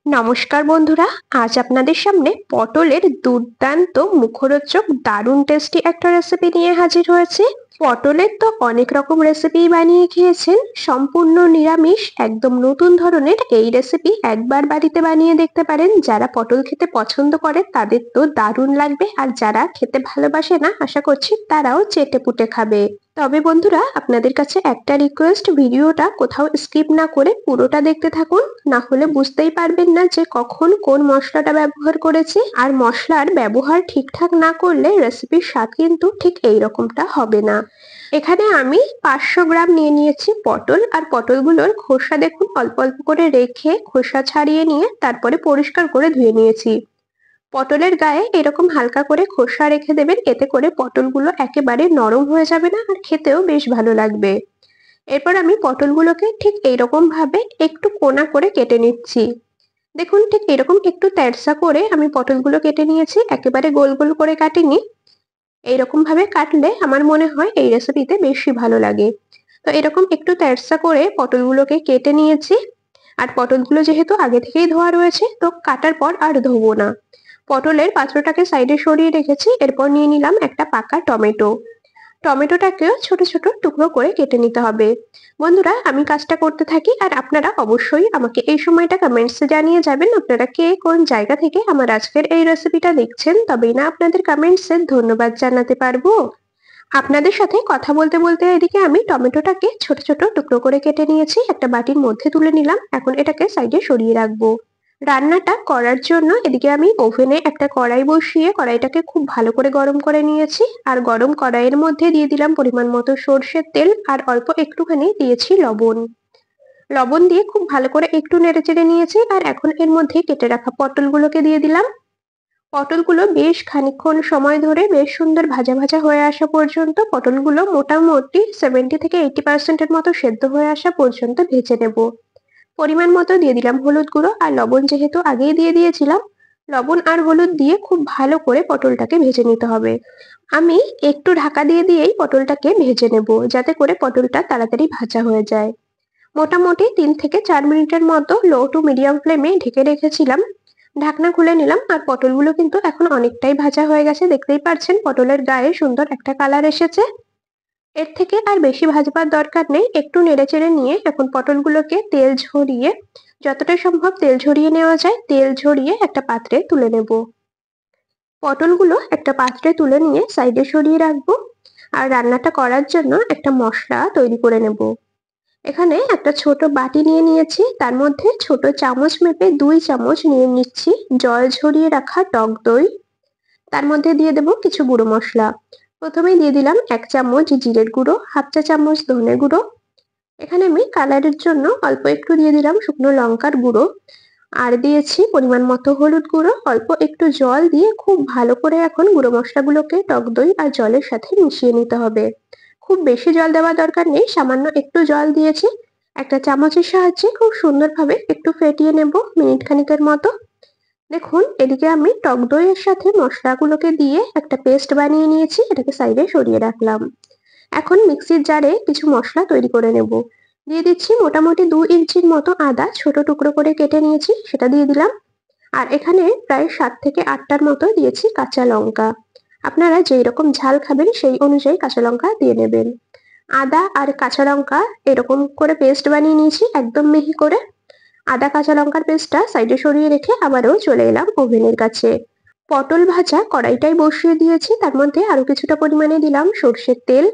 নমস্কার বন্ধুরা, আজ আপনাদের সামনে পটলের দুর্দান্ত মুখরোচক দারুণ টেস্টি একটা রেসিপি নিয়ে হাজির হয়েছে। পটলের তো অনেক রকম রেসিপি বানিয়ে খেয়েছেন, সম্পূর্ণ নিরামিষ একদম নতুন ধরনের এই রেসিপি একবার বাড়িতে বানিয়ে দেখতে পারেন। যারা পটল খেতে পছন্দ করে তাদের তো দারুণ লাগবে, আর যারা খেতে ভালোবাসে না আশা করছি তারাও চেটেপুটে খাবে। তবে বন্ধুরা, আপনাদের কাছে একটা রিকোয়েস্ট, ভিডিওটা কোথাও স্কিপ না করে পুরোটা দেখতে থাকুন, না হলে বুঝতেই পারবেন না যে কখন কোন মশলাটা ব্যবহার করেছি। আর মশলার ব্যবহার ঠিকঠাক না করলে রেসিপির স্বাদ কিন্তু ঠিক এই রকমটা হবে না। এখানে আমি 500 গ্রাম নিয়ে নিয়েছি পটল, আর পটলগুলোর খোসা দেখুন অল্প অল্প করে রেখে খোসা ছাড়িয়ে নিয়ে তারপরে পরিষ্কার করে ধুয়ে নিয়েছি। পটলের গায়ে এরকম হালকা করে খোসা রেখে দেবেন, এতে করে পটলগুলো একেবারে নরম হয়ে যাবে না, আর খেতেও বেশ ভালো লাগবে। এরপর আমি পটলগুলোকে ঠিক এইরকম ভাবে একটু কোনা করে কেটে নিচ্ছি। দেখুন ঠিক এরকম একটু তেরসা করে আমি পটলগুলো কেটে নিয়েছি, একেবারে গোল গোল করে কাটিনি। এইরকম ভাবে কাটলে আমার মনে হয় এই রেসিপিতে বেশি ভালো লাগে। তো এরকম একটু তেরসা করে পটলগুলোকে কেটে নিয়েছি। আর পটলগুলো যেহেতু আগে থেকেই ধোয়া রয়েছে, তো কাটার পর আর ধোবো না। পটলের পাত্রটাকে সাইডে সরিয়ে রেখেছি। এরপর নিয়ে নিলাম একটা পাকা টমেটো। টমেটোটাকেও ছোট ছোট টুকরো করে কেটে নিতে হবে। বন্ধুরা, আমি কাজটা করতে থাকি আর আপনারা অবশ্যই আমাকে এই সময়টা কমেন্টসে জানিয়ে যাবেন আপনারা কে কোন জায়গা থেকে আমার আজকের এই রেসিপিটা দেখছেন, তবেই না আপনাদের কমেন্টসে ধন্যবাদ জানাতে পারবো। আপনাদের সাথে কথা বলতে বলতে এদিকে আমি টমেটোটাকে ছোট ছোট টুকরো করে কেটে নিয়েছি, একটা বাটির মধ্যে তুলে নিলাম। এখন এটাকে সাইডে সরিয়ে রাখবো। রান্নাটা করার জন্য এদিকে আমি ওভেনে একটা কড়াই বসিয়ে কড়াইটাকে খুব ভালো করে গরম করে নিয়েছি। আর গরম কড়াইয়ের মধ্যে দিয়ে দিলাম পরিমাণ মতো সর্ষের তেল, আর অল্প একটুখানি দিয়েছি লবণ। লবণ দিয়ে খুব ভালো করে একটু নেড়েচেড়ে নিয়েছি, আর এখন এর মধ্যে কেটে রাখা পটলগুলোকে দিয়ে দিলাম। পটলগুলো বেশ খানিকক্ষণ সময় ধরে বেশ সুন্দর ভাজা ভাজা হয়ে আসা পর্যন্ত, পটলগুলো মোটামুটি 70 থেকে 80% মতো সেদ্ধ হয়ে আসা পর্যন্ত ভেজে নেব। পরিমাণ মতো দিয়ে দিলাম হলুদ গুঁড়ো, আর লবণ যেহেতু আগেই দিয়ে দিয়েছিলাম, লবণ আর হলুদ দিয়ে খুব ভালো করে পটলটাকে ভেজে নিতে হবে। আমি একটু ঢাকা দিয়ে দিয়েই পটলটাকে ভেজে নেব, যাতে করে পটলটা তাড়াতাড়ি ভাজা হয়ে যায়। মোটামুটি 3 থেকে 4 মিনিটের মতো লো টু মিডিয়াম ফ্লেমে ঢেকে রেখেছিলাম। ঢাকনা খুলে নিলাম, আর পটলগুলো কিন্তু এখন অনেকটাই ভাজা হয়ে গেছে, দেখতেই পাচ্ছেন পটলের গায়ে সুন্দর একটা কালার এসেছে। এর থেকে আর বেশি ভাজবার দরকার নেই, একটু নেড়েচেড়ে নিয়ে এখন পটলগুলোকে তেল ঝরিয়ে, যতটা সম্ভব তেল ঝরিয়ে নেওয়া যায় তেল ঝরিয়ে একটা পাত্রে তুলে নেব। পটলগুলো একটা পাত্রে তুলে নিয়ে সাইডে সরিয়ে রাখবো। আর রান্নাটা করার জন্য একটা মশলা তৈরি করে নেব। এখানে একটা ছোট বাটি নিয়ে নিয়েছি, তার মধ্যে ছোট চামচ মেপে 2 চামচ নিয়ে নিচ্ছি জল ঝরিয়ে রাখা টক দই। তার মধ্যে দিয়ে দেব কিছু গুঁড়ো মশলা। প্রথমেই দিয়ে দিলাম 1 চামচ জিরের গুঁড়ো, হাফ চা চামচ ধনে গুঁড়ো। এখানে আমি কালারের জন্য অল্প একটু দিয়ে দিলাম শুকনো লঙ্কার গুঁড়ো। আর দিয়েছি পরিমাণ মতো হলুদ গুঁড়ো। অল্প একটু জল দিয়ে খুব ভালো করে এখন গুঁড়ো মশলাগুলোকে টক দই আর জলের সাথে মিশিয়ে নিতে হবে। খুব বেশি জল দেওয়ার দরকার নেই, সামান্য একটু জল দিয়েছি। একটা চামচের সাহায্যে খুব সুন্দরভাবে একটু ফেটিয়ে নেব মিনিট খানিকের মতো। দেখুন এদিকে আমি টক দইয়ের সাথে মশলাগুলোকে দিয়ে একটা পেস্ট বানিয়ে নিয়েছি, এটাকে সাইডে সরিয়ে রাখলাম। এখন মিক্সির জারে কিছু মশলা তৈরি করে নেব। দিয়ে দিচ্ছি মোটামুটি 2 ইঞ্চির মতো আদা ছোট টুকরো করে কেটে নিয়েছি, সেটা দিয়ে দিলাম। আর এখানে প্রায় 7 থেকে 8টার মতো দিয়েছি কাঁচা লঙ্কা। আপনারা যেই রকম ঝাল খাবেন সেই অনুযায়ী কাঁচা লঙ্কা দিয়ে নেবেন। আদা আর কাঁচা লঙ্কা এরকম করে পেস্ট বানিয়ে নিয়েছি একদম মিহি করে। আদা কাঁচা লঙ্কার পেস্টটা সাইডে সরিয়ে রেখে আবারও চলে এলাম ওভেনের কাছে। পটল ভাজা কড়াইটাই বসিয়ে দিয়েছি, তার মধ্যে আরো কিছুটা পরিমাণে দিলাম সর্ষের তেল।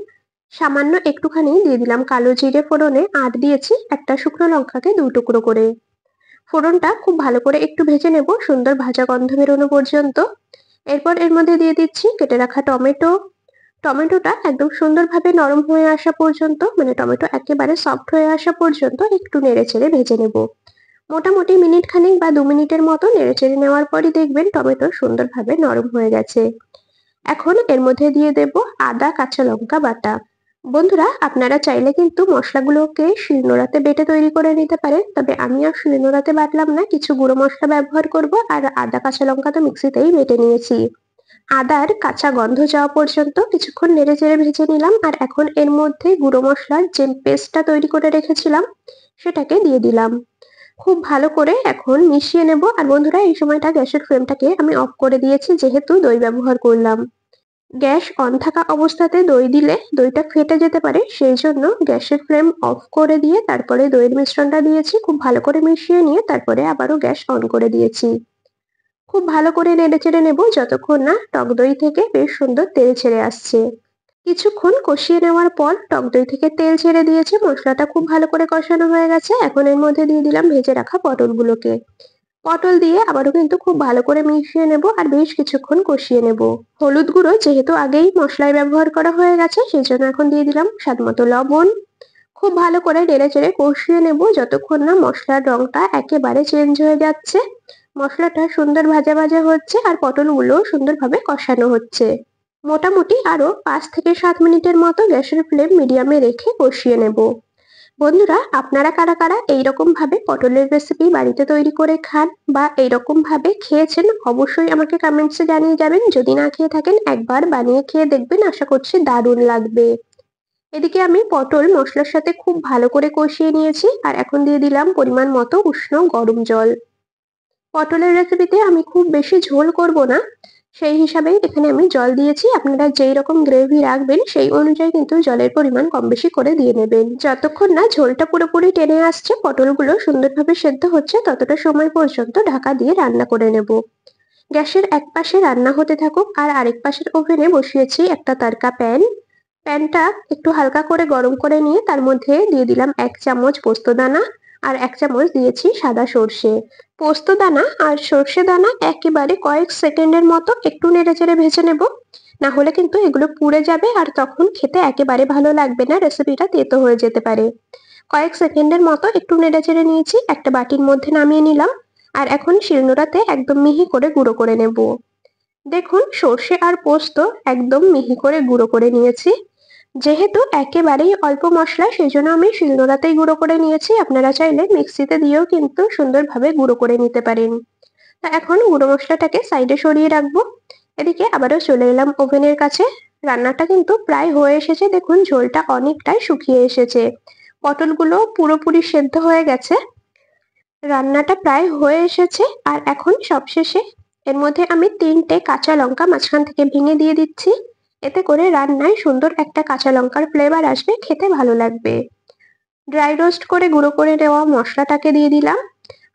সামান্য একটুখানি দিয়ে দিলাম কালো জিরে ফোড়নে, আর দিয়েছি একটা শুকনো লঙ্কাকে 2 টুকরো করে। ফোড়নটা খুব ভালো করে একটু ভেজে নেব সুন্দর ভাজা গন্ধ বেরোনো পর্যন্ত। এরপর এর মধ্যে দিয়ে দিচ্ছি কেটে রাখা টমেটো। টমেটোটা একদম সুন্দরভাবে নরম হয়ে আসা পর্যন্ত, মানে টমেটো একেবারে সফট হয়ে আসা পর্যন্ত একটু নেড়েচেড়ে ভেজে নেব। মোটামুটি মিনিট খানেক বা 2 মিনিটের মতো নেড়েচেড়ে নেওয়ার পরই দেখবেন টমেটো সুন্দরভাবে নরম হয়ে গেছে। এখন এর মধ্যে দিয়ে দেব আদা কাঁচা লঙ্কা বাটা। বন্ধুরা, আপনারা চাইলে কিন্তু মশলাগুলোকে শিলনোড়াতে বেটে তৈরি করে নিতে পারেন, তবে আমি আর শিলনোড়াতে বাটলাম না, কিছু গুঁড়ো মশলা ব্যবহার করব। আর আদা কাঁচা লঙ্কা তো মিক্সিতেই বেটে নিয়েছি। আদার কাঁচা গন্ধ যাওয়া পর্যন্ত কিছুক্ষণ নেড়েচেড়ে ভেজে নিলাম, আর এখন এর মধ্যে গুঁড়ো মশলার যে পেস্টটা তৈরি করে রেখেছিলাম সেটাকে দিয়ে দিলাম। খুব ভালো করে এখন মিশিয়ে নেব। আর বন্ধুরা এই সময়টা গ্যাসের ফ্লেমটাকে আমি অফ করে দিয়েছি, যেহেতু দই ব্যবহার করলাম। গ্যাস অন থাকা অবস্থাতে দই দিলে দইটা ফেটে যেতে পারে, সেই জন্য গ্যাসের ফ্লেম অফ করে দিয়ে তারপরে দইয়ের মিশ্রণটা দিয়েছি। খুব ভালো করে মিশিয়ে নিয়ে তারপরে আবারও গ্যাস অন করে দিয়েছি। খুব ভালো করে নেড়েচেড়ে নেব যতক্ষণ না টক দই থেকে বেশ সুন্দর তেল ছেড়ে আসছে। কিছুক্ষণ কষিয়ে নেওয়ার পর টক দই থেকে তেল ছেড়ে দিয়েছে, মশলাটা খুব ভালো করে কষানো হয়ে গেছে। এখন এর মধ্যে দিয়ে দিলাম ভেজে রাখা পটলগুলোকে। পটল দিয়ে আবারও কিন্তু খুব ভালো করে মিশিয়ে নেব আর বেশ কিছুক্ষণ কষিয়ে নেব। হলুদ গুঁড়ো যেহেতু আগেই মশলায় ব্যবহার করা হয়ে গেছে, সেই জন্য এখন দিয়ে দিলাম স্বাদমতো লবণ। খুব ভালো করে নেড়েচেড়ে কষিয়ে নেব যতক্ষণ না মশলার রংটা একেবারে চেঞ্জ হয়ে যাচ্ছে, মশলাটা সুন্দর ভাজা ভাজা হচ্ছে আর পটলগুলো সুন্দরভাবে কষানো হচ্ছে। মোটামুটি আরো 5 থেকে 7 মিনিটের মতো গ্যাসের ফ্লেম মিডিয়ামে রেখে কষিয়ে নেব। বন্ধুরা, আপনারা কারা কারা এইরকম ভাবে পটলের রেসিপি বাড়িতে তৈরি করে খান বা এইরকম ভাবে খেয়েছেন, অবশ্যই আমাকে কমেন্টসে জানিয়ে যাবেন। যদি না খেয়ে থাকেন একবার বানিয়ে খেয়ে দেখবেন, আশা করছি দারুণ লাগবে। এদিকে আমি পটল মশলার সাথে খুব ভালো করে কষিয়ে নিয়েছি আর এখন দিয়ে দিলাম পরিমাণ মতো উষ্ণ গরম জল। পটলের রেসিপিতে আমি খুব বেশি ঝোল করব না, সেই হিসাবেই এখানে আমি জল দিয়েছি। আপনারা যেই রকম গ্রেভি রাখবেন সেই অনুযায়ী কিন্তু জলের পরিমাণ কম বেশি করে দিয়ে নেবেন। যতক্ষণ না ঝোলটা পুরোপুরি টেনে আসছে, পটলগুলো সুন্দরভাবে সেদ্ধ হচ্ছে, ততটা সময় পর্যন্ত ঢাকা দিয়ে রান্না করে নেব। গ্যাসের এক পাশে রান্না হতে থাকুক আর আরেক পাশের ওভেনে বসিয়েছি একটা তারকা প্যান। প্যানটা একটু হালকা করে গরম করে নিয়ে তার মধ্যে দিয়ে দিলাম 1 চামচ পোস্ত দানা আর 1 চামচ দিয়েছি সাদা সর্ষে। পোস্ত দানা আর সর্ষে দানা একেবারে কয়েক সেকেন্ডের মতো একটু নেড়েচেড়ে ভেজে নেব, না হলে কিন্তু এগুলো পুড়ে যাবে আর তখন খেতে একেবারে ভালো লাগবে না, রেসিপিটা তেতো হয়ে যেতে পারে। কয়েক সেকেন্ডের মতো একটু নেড়েচেড়ে নিয়েছি, একটা বাটির মধ্যে নামিয়ে নিলাম আর এখন শিলনোড়াতে একদম মিহি করে গুঁড়ো করে নেব। দেখুন, সর্ষে আর পোস্ত একদম মিহি করে গুঁড়ো করে নিয়েছি। যেহেতু একেবারেই অল্প মশলা, সেই জন্য আমি শিলনোড়াতেই গুঁড়ো করে নিয়েছি। আপনারা চাইলে মিক্সিতে দিয়েও কিন্তু সুন্দরভাবে গুঁড়ো করে নিতে পারেন। তা এখন গুঁড়ো মশলাটাকে সাইডে সরিয়ে রাখবো। এদিকে আবারও চলে এলাম ওভেনের কাছে। রান্নাটা কিন্তু প্রায় হয়ে এসেছে, দেখুন ঝোলটা অনেকটাই শুকিয়ে এসেছে, পটলগুলো পুরোপুরি সেদ্ধ হয়ে গেছে। রান্নাটা প্রায় হয়ে এসেছে আর এখন সবশেষে এর মধ্যে আমি 3টে কাঁচা লঙ্কা মাঝখান থেকে ভেঙে দিয়ে দিচ্ছি। এতে করে রান্নায় সুন্দর একটা কাঁচা লঙ্কার ফ্লেভার আসবে, খেতে ভালো লাগবে। ড্রাই রোস্ট করে গুঁড়ো করে নেওয়া মশলাটাকে দিয়ে দিলাম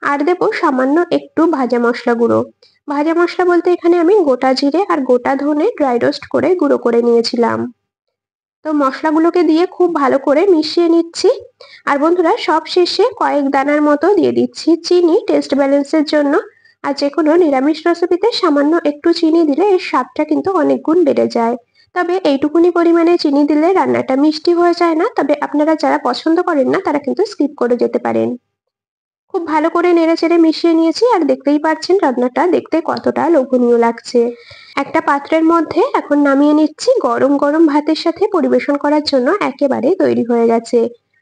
আর দেবো সামান্য একটু ভাজা মশলা গুঁড়ো। ভাজা মশলা বলতে এখানে আমি গোটা জিরে আর গোটা ধনে ড্রাই রোস্ট করে গুঁড়ো করে নিয়েছিলাম। তো মশলাগুলোকে দিয়ে খুব ভালো করে মিশিয়ে নিচ্ছি। আর বন্ধুরা, সব শেষে কয়েক দানার মতো দিয়ে দিচ্ছি চিনি টেস্ট ব্যালেন্সের জন্য। আর যে কোনো নিরামিষ রেসিপিতে সামান্য একটু চিনি দিলে এর স্বাদটা কিন্তু অনেক গুণ বেড়ে যায়। তবে এইটুকুনি পরিমাণে চিনি দিলে রান্নাটা মিষ্টি হয়ে যায় না, তবে আপনারা যারা পছন্দ করেন না তারা কিন্তু স্কিপ করে যেতে পারেন। খুব ভালো করে নেড়েচেড়ে মিশিয়ে নিয়েছি আর দেখতেই পাচ্ছেন রান্নাটা দেখতে কতটা লোভনীয় লাগছে। একটা পাত্রের মধ্যে এখন নামিয়ে নিচ্ছি, গরম গরম ভাতের সাথে পরিবেশন করার জন্য একেবারে তৈরি হয়ে গেছে।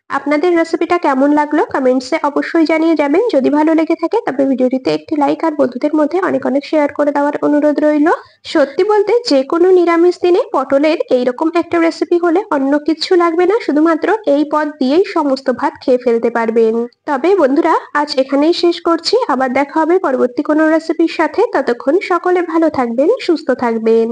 আপনাদের রেসিপিটা কেমন লাগলো কমেন্টসে অবশ্যই জানিয়ে যাবেন। যদি ভালো লেগে থাকে তবে ভিডিওটিতে একটি লাইক আর বন্ধুদের মধ্যে অনেক অনেক শেয়ার করে দেওয়ার অনুরোধ রইল। সত্যি বলতে যে কোনো নিরামিষ দিনে পটলের এইরকম একটা রেসিপি হলে অন্য কিছু লাগবে না, শুধুমাত্র এই পদ দিয়েই সমস্ত ভাত খেয়ে ফেলতে পারবেন। তবে বন্ধুরা, আজ এখানেই শেষ করছি, আবার দেখা হবে পরবর্তী কোনো রেসিপির সাথে। ততক্ষণ সকলে ভালো থাকবেন, সুস্থ থাকবেন।